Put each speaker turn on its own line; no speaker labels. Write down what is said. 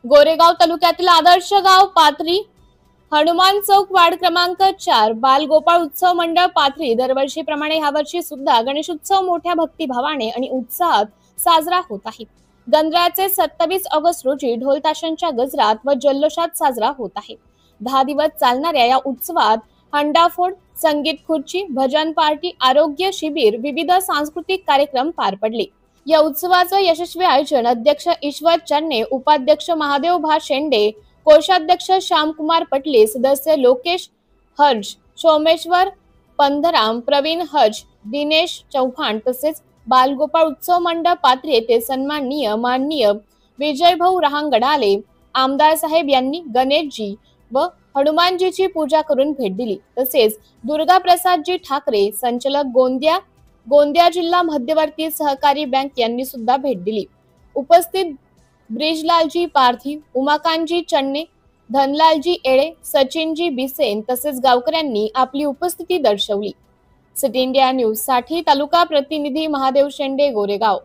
गोरेगाव तालुक्यातील आदर्श गाव पाथरी हनुमान चौक वार्ड क्रमांक 4 बालगोपाळ उत्सव मंडळ पाथरी दरवर्षीप्रमाणे यावर्षी सुद्धा गणेशोत्सव मोठ्या भक्तिभावाने आणि उत्साहात साजरा होत आहे। गणरायाचे 27 ऑगस्ट रोजी ढोल ताशांच्या गजरात व जल्लोषात साजरा होत आहे। 10 दिवस चालणाऱ्या या उत्सवात हंडाफोड, संगीत खुर्ची, भजन पार्टी, आरोग्य शिबिर, विविध सांस्कृतिक कार्यक्रम पार पडले। या उत्सवाचं यशस्वी आयोजन अध्यक्ष ईश्वर चन्ने, उपाध्यक्ष महादेव भा शेंडे, कोषाध्यक्ष श्यामकुमार पटले, सदस्य लोकेश हर्ज, सोमेश्वर पंधराम, प्रवीण हज, दिनेश चौहान तसेच बालगोपाळ उत्सव मंडळ पाथरी येथे सन्माननीय माननीय विजयभाऊ रहांगडाले आमदार साहेब यांनी गणेशजी व हनुमानजीची पूजा करून भेट दिली। तसेच दुर्गा प्रसादजी ठाकरे, संचालक गोंदिया जिल्हा मध्यवर्ती सहकारी बँक यांनी सुद्धा भेट दिली। उपस्थित ब्रिजलालजी पारधी, उमाकांतजी चन्ने, धनलालजी येळे, सचिनजी बिसेन तसेच गावकऱ्यांनी आपली उपस्थिती दर्शवली। सिटी इंडिया न्यूज साठी तालुका प्रतिनिधी महादेव शेंडे, गोरेगाव।